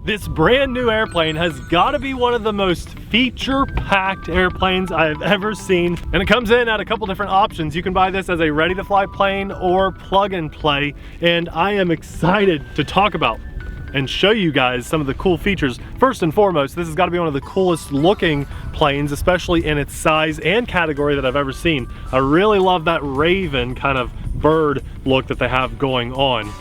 This brand new airplane has got to be one of the most feature-packed airplanes I've ever seen. And it comes in at a couple different options. You can buy this as a ready-to-fly plane or plug and play. And I am excited to talk about and show you guys some of the cool features. First and foremost, this has got to be one of the coolest looking planes, especially in its size and category that I've ever seen. I really love that raven kind of bird look that they have going on.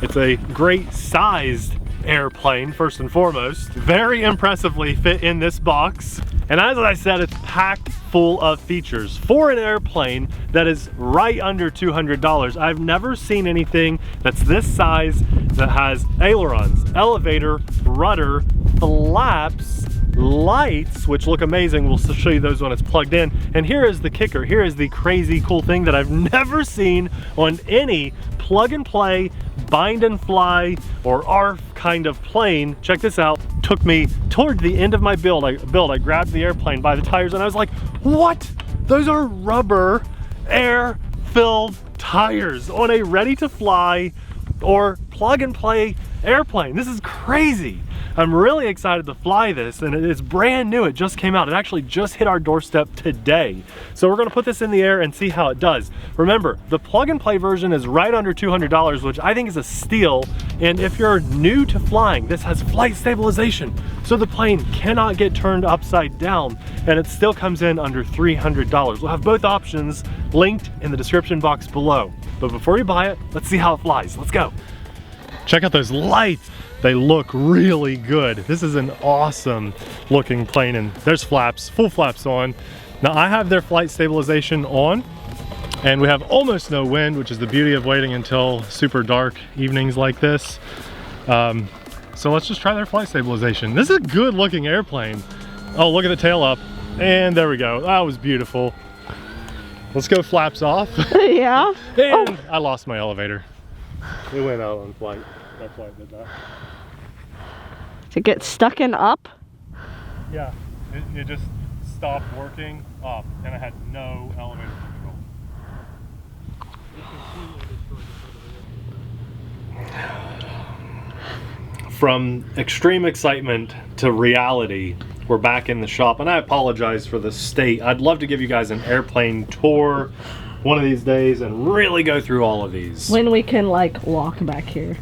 It's a great sized airplane, first and foremost. Very impressively fit in this box. And as I said, it's packed full of features. For an airplane that is right under $200, I've never seen anything that's this size that has ailerons, elevator, rudder, flaps, lights, which look amazing. We'll show you those when it's plugged in. And here is the kicker. Here is the crazy cool thing that I've never seen on any plug and play, bind and fly, or ARF kind of plane. Check this out. Took me toward the end of my build. I grabbed the airplane by the tires and I was like, what? Those are rubber air-filled tires on a ready-to-fly or plug and play airplane. This is crazy. I'm really excited to fly this, and it's brand new. It just came out. It actually just hit our doorstep today. So we're gonna put this in the air and see how it does. Remember, the plug and play version is right under $200, which I think is a steal. And if you're new to flying, this has flight stabilization. So the plane cannot get turned upside down, and it still comes in under $300. We'll have both options linked in the description box below. But before you buy it, let's see how it flies. Let's go. Check out those lights. They look really good. This is an awesome looking plane, and there's flaps, full flaps on. Now I have their flight stabilization on, and we have almost no wind, which is the beauty of waiting until super dark evenings like this. So let's just try their flight stabilization. This is a good looking airplane. Oh, look at the tail up. And there we go. That was beautiful. Let's go flaps off. Yeah. And oh, I lost my elevator. It went out on flight. That's why I did that. To get stuck in up? Yeah, it just stopped working up, and I had no elevator control. From extreme excitement to reality, we're back in the shop, and I apologize for the state. I'd love to give you guys an airplane tour one of these days and really go through all of these. When we can like walk back here.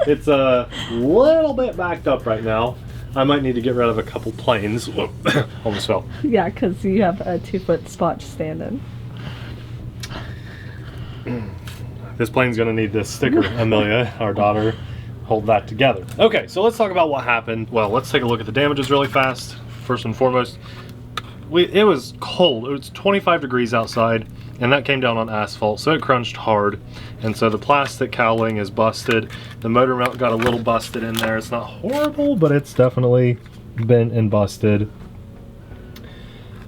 It's a little bit backed up right now. I might need to get rid of a couple planes. Almost fell. Yeah, because you have a 2-foot spot standing. This plane's gonna need this sticker, Amelia, our daughter. Hold that together. Okay, so let's talk about what happened. Well, let's take a look at the damages really fast. First and foremost, it was cold. It was 25 degrees outside, and that came down on asphalt, so it crunched hard. And so the plastic cowling is busted. The motor mount got a little busted in there. It's not horrible, but it's definitely bent and busted.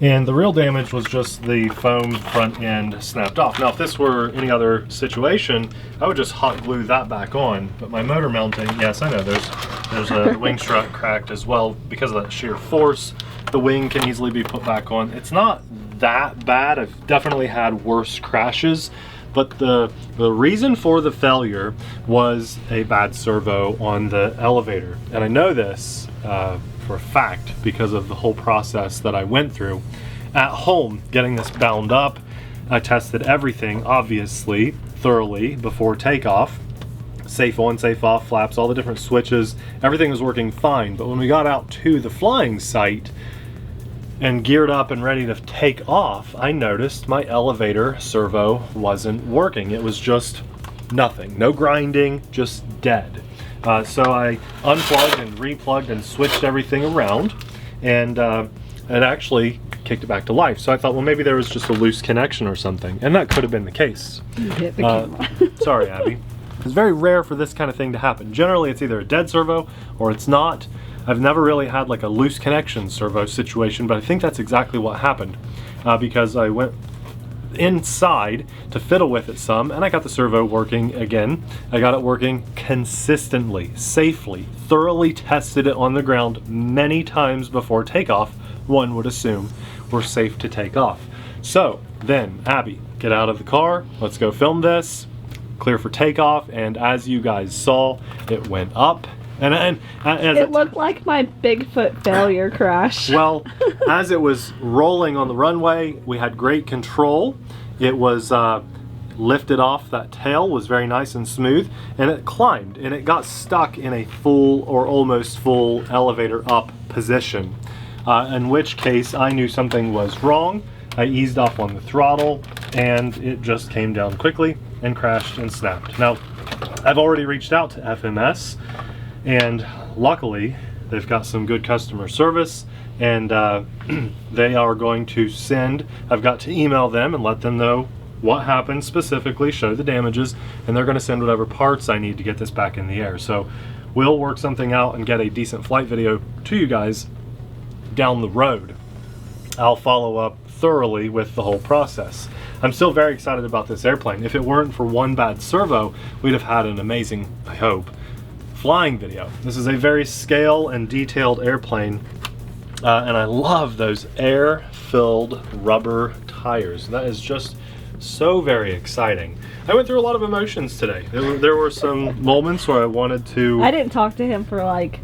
And the real damage was just the foam front end snapped off. Now, if this were any other situation, I would just hot glue that back on. But my motor mounting, yes, I know there's a wing strut cracked as well because of that sheer force. The wing can easily be put back on. It's not that bad. I've definitely had worse crashes, but the reason for the failure was a bad servo on the elevator. And I know this for a fact because of the whole process that I went through at home getting this bound up. I tested everything, obviously, thoroughly before takeoff. Safe on, safe off, flaps, all the different switches, everything was working fine. But when we got out to the flying site and geared up and ready to take off, I noticed my elevator servo wasn't working. It was just nothing, no grinding, just dead. So I unplugged and replugged and switched everything around, and it actually kicked it back to life. So I thought, well, maybe there was just a loose connection or something, and that could have been the case. You hit the camera. Sorry, Abby. It's very rare for this kind of thing to happen. Generally, it's either a dead servo or it's not. I've never really had like a loose connection servo situation, but I think that's exactly what happened because I went inside to fiddle with it some, and I got the servo working again. I got it working consistently, safely, thoroughly tested it on the ground many times before takeoff. One would assume we're safe to take off. So then, Abby, get out of the car, let's go film this, clear for takeoff, and as you guys saw, it went up And it looked like my Bigfoot failure crash. Well, as it was rolling on the runway, we had great control. It was lifted off, that tail was very nice and smooth, and it climbed, and it got stuck in a full or almost full elevator up position. In which case I knew something was wrong. I eased off on the throttle, and it just came down quickly and crashed and snapped. Now, I've already reached out to FMS, and luckily they've got some good customer service, and they are going to send, I've got to email them and let them know what happened specifically, show the damages, and they're going to send whatever parts I need to get this back in the air. So we'll work something out and get a decent flight video to you guys down the road. I'll follow up thoroughly with the whole process. I'm still very excited about this airplane. If it weren't for one bad servo, we'd have had an amazing, I hope, flying video. This is a very scale and detailed airplane, and I love those air-filled rubber tires. That is just so very exciting. I went through a lot of emotions today. There were some moments where I wanted to... I didn't talk to him for like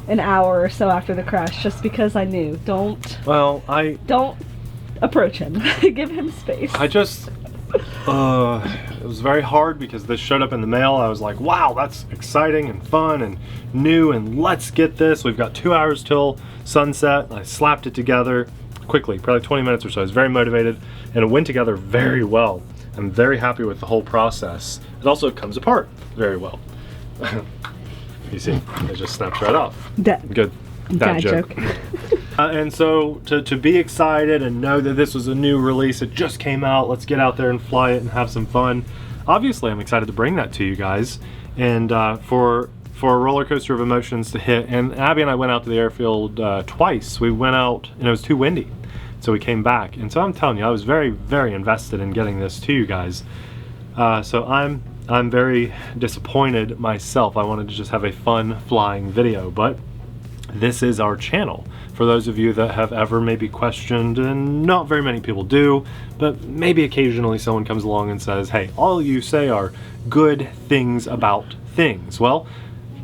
an hour or so after the crash, just because I knew, don't approach him. Give him space. I just, it was very hard because this showed up in the mail. I was like, wow, that's exciting and fun and new, and let's get this. We've got 2 hours till sunset. I slapped it together quickly, probably 20 minutes or so. I was very motivated, and it went together very well. I'm very happy with the whole process. It also comes apart very well. You see, it just snaps right off. Good. Dad joke. And so to be excited and know that this was a new release, it just came out, let's get out there and fly it and have some fun. Obviously, I'm excited to bring that to you guys, and for a roller coaster of emotions to hit. And Abby and I went out to the airfield twice. We went out and it was too windy, so we came back. And so I'm telling you, I was very, very invested in getting this to you guys. So I'm very disappointed myself. I wanted to just have a fun flying video, but this is our channel. For those of you that have ever maybe questioned, and not very many people do, but maybe occasionally someone comes along and says, hey, all you say are good things about things. Well,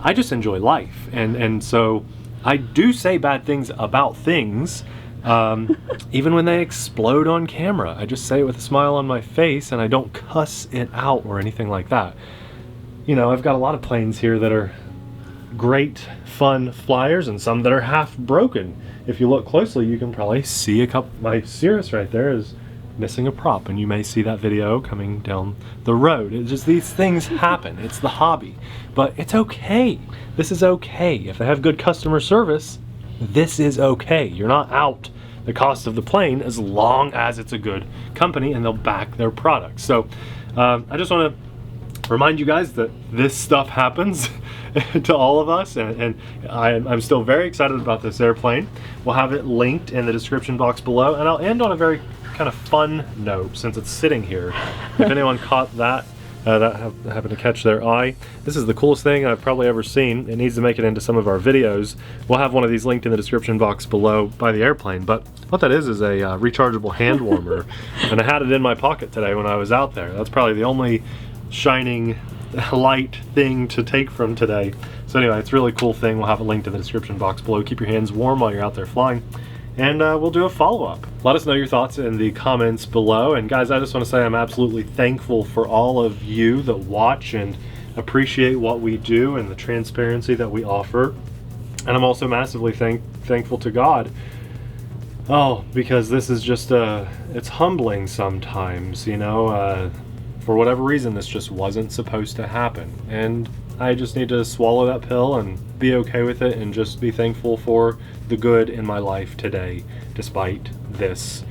I just enjoy life, and so I do say bad things about things, even when they explode on camera. I just say it with a smile on my face, and I don't cuss it out or anything like that. You know, I've got a lot of planes here that are great fun flyers, and some that are half broken. If you look closely, you can probably see a couple. My Cirrus right there is missing a prop, and you may see that video coming down the road. It's just, these things happen. It's the hobby, but it's okay. This is okay. If they have good customer service, this is okay. You're not out the cost of the plane as long as it's a good company and they'll back their product. So I just want to remind you guys that this stuff happens to all of us, and I'm still very excited about this airplane. We'll have it linked in the description box below, and I'll end on a very kind of fun note since it's sitting here. If anyone caught that, that happened to catch their eye, this is the coolest thing I've probably ever seen. It needs to make it into some of our videos. We'll have one of these linked in the description box below by the airplane, but what that is a rechargeable hand warmer, and I had it in my pocket today when I was out there. That's probably the only shining light thing to take from today. So anyway, it's a really cool thing. We'll have it linked in the description box below. Keep your hands warm while you're out there flying, and we'll do a follow-up. Let us know your thoughts in the comments below. And guys, I just want to say I'm absolutely thankful for all of you that watch and appreciate what we do and the transparency that we offer. And I'm also massively thankful to God. Oh, because this is just it's humbling sometimes, you know. For whatever reason, this just wasn't supposed to happen, and I just need to swallow that pill and be okay with it and just be thankful for the good in my life today, despite this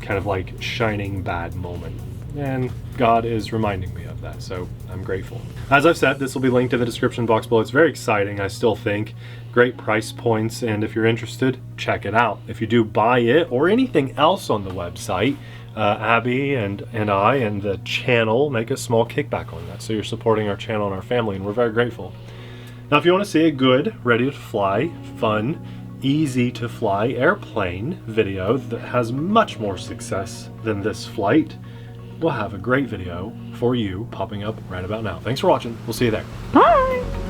kind of like shining bad moment. And God is reminding me of that, so I'm grateful. As I've said, this will be linked in the description box below. It's very exciting, I still think. Great price points, and if you're interested, check it out. If you do buy it or anything else on the website, Abby and I and the channel make a small kickback on that. So you're supporting our channel and our family, and we're very grateful. Now, if you want to see a good, ready to fly, fun, easy to fly airplane video that has much more success than this flight, we'll have a great video for you popping up right about now. Thanks for watching. We'll see you there. Bye!